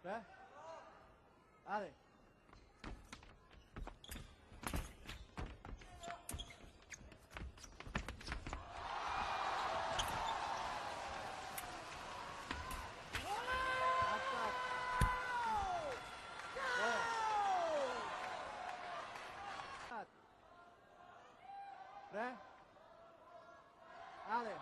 Re. Ale. Re. Ale.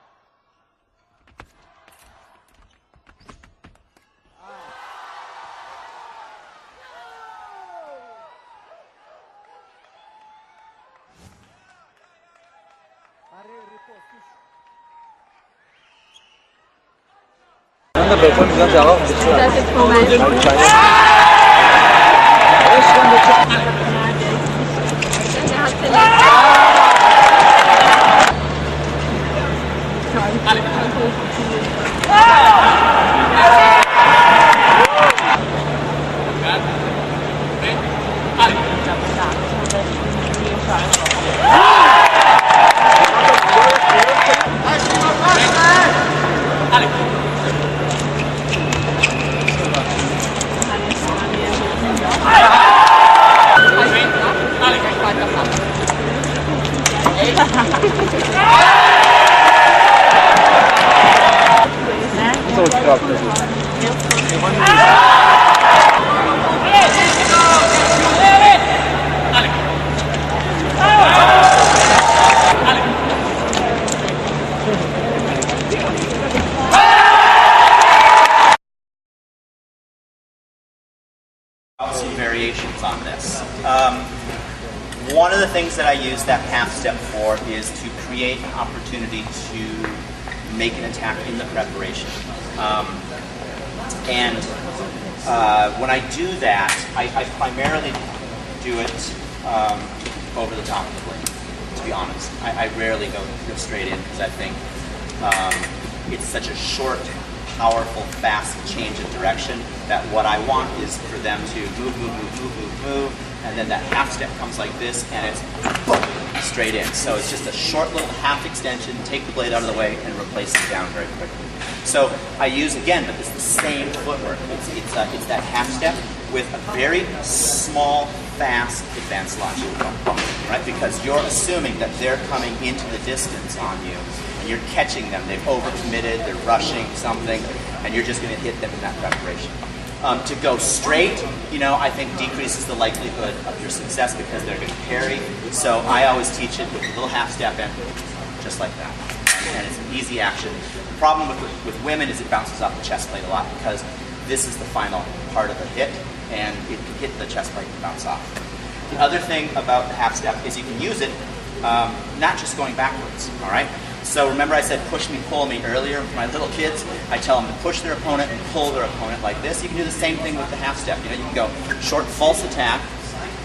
Some variations on this. One of the things that I use that half step for is to create an opportunity to make an attack in the preparation. When I do that, I primarily do it over the top of the blade, to be honest. I rarely go straight in because I think it's such a short, powerful, fast change of direction that what I want is for them to move, and then that half step comes like this, and it's boom, straight in. So it's just a short little half extension, take the blade out of the way, and replace it down very quickly. So I use, again, but it's the same footwork. It's that half step with a very small, fast advanced launch, right? Because you're assuming that they're coming into the distance on you, and you're catching them. They've overcommitted, they're rushing something, and you're just going to hit them in that preparation. To go straight, I think decreases the likelihood of your success because they're going to parry. So I always teach it with a little half step in, just like that. And it's an easy action. The problem with women is it bounces off the chest plate a lot because this is the final part of the hit, and it can hit the chest plate and bounce off. The other thing about the half step is you can use it not just going backwards, all right? So remember I said push me, pull me earlier for my little kids? I tell them to push their opponent and pull their opponent like this. You can do the same thing with the half step. You can go short false attack.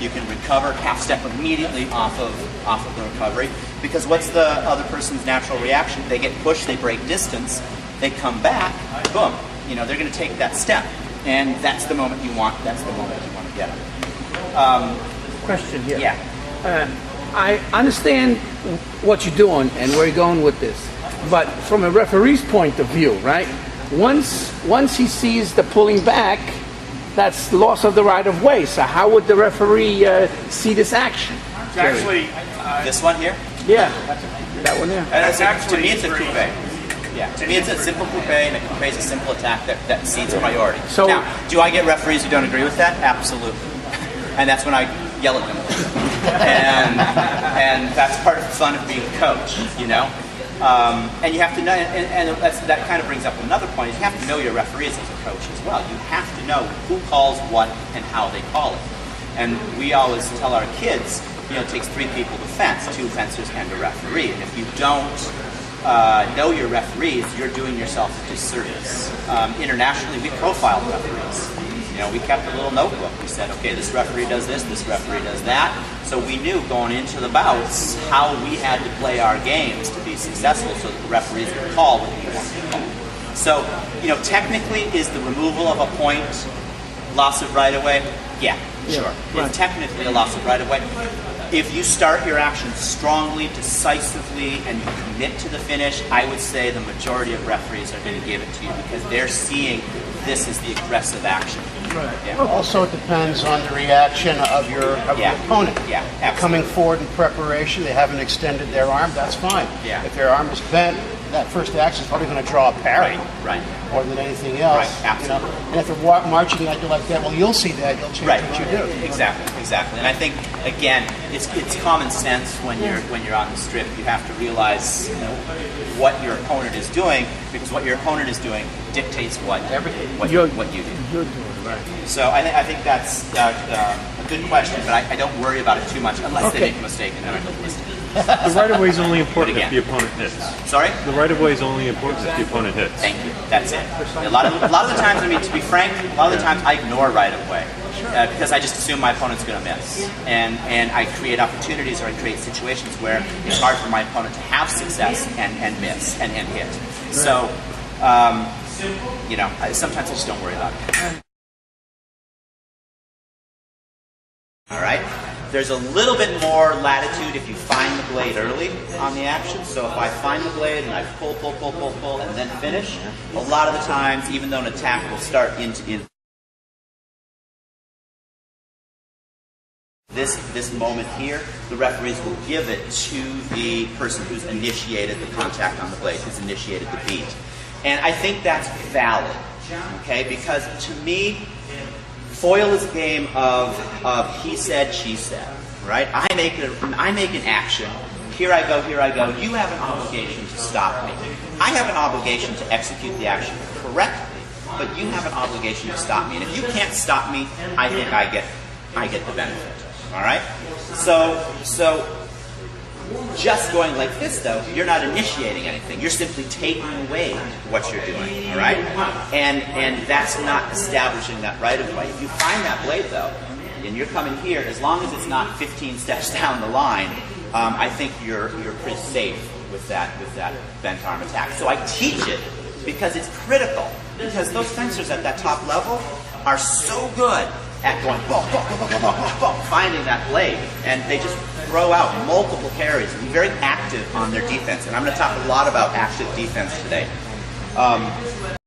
You can recover, half step immediately off of the recovery. Because what's the other person's natural reaction? They get pushed, they break distance, they come back, boom. They're going to take that step. And that's the moment you want. That's the moment you want to get it. Question here. Yeah. I understand what you're doing and where you're going with this, but from a referee's point of view, right? Once he sees the pulling back, that's loss of the right of way. So how would the referee see this action? It's actually this one here. Yeah, that one there. To me, it's a coupe. Yeah, to me, it's a simple coupe, and a coupe is a simple attack that cedes priority. So now, do I get referees who don't agree with that? Absolutely, and that's when I yell at them. and that's part of the fun of being a coach, and you have to know, and that kind of brings up another point, you have to know your referees as a coach as well. You have to know who calls what and how they call it. And we always tell our kids, it takes 3 people to fence, 2 fencers and a referee, and if you don't know your referees, you're doing yourself a disservice. Internationally, we profile referees. We kept a little notebook. We said, okay, this referee does this referee does that. So we knew going into the bouts how we had to play our games to be successful so that the referees could call what we wanted to call. So, technically, is the removal of a point loss of right-of-way? Yeah, sure. Right. It's technically a loss of right-of-way. If you start your action strongly, decisively, and you commit to the finish, I would say the majority of referees are going to give it to you because they're seeing this is the aggressive action. Right. Yeah. Also, it depends on the reaction of your opponent. Yeah, absolutely. Coming forward in preparation, they haven't extended their arm, that's fine. Yeah. If their arm is bent, that first action is probably going to draw a parry. Right. More than anything else. Right, absolutely. And if they're marching at you like that, well, you'll see that. You'll change what you do. Exactly. And I think again, it's common sense when you're on the strip. You have to realize what your opponent is doing, because what your opponent is doing dictates what you do. You're doing right. So I think that's a good question, but I don't worry about it too much unless they make a mistake and then I don't listen. The right of way is only important if the opponent hits. Sorry? The right of way is only important if the opponent hits. Thank you. That's it. A lot of the times, I mean, to be frank, a lot of the times I ignore right of way because I just assume my opponent's going to miss, and I create opportunities or I create situations where it's hard for my opponent to have success and miss and hit. So, sometimes I just don't worry about it. All right. There's a little bit more latitude if you find the blade early on the action. So if I find the blade and I pull, and then finish, a lot of the times, even though an attack will start into this moment here, the referees will give it to the person who's initiated the contact on the blade, who's initiated the beat. And I think that's valid, okay? Because to me, foil is a game of he said, she said, right? I make an action. Here I go. You have an obligation to stop me. I have an obligation to execute the action correctly, but you have an obligation to stop me. And if you can't stop me, I think I get the benefit. All right? So just going like this, though, you're not initiating anything. You're simply taking away what you're doing, all right? And that's not establishing that right of way. If you find that blade, though, and you're coming here, as long as it's not 15 steps down the line, I think you're pretty safe with that bent arm attack. So I teach it because it's critical. Because those fencers at that top level are so good at going, finding that blade, and they just throw out multiple carries and be very active on their defense. And I'm going to talk a lot about active defense today.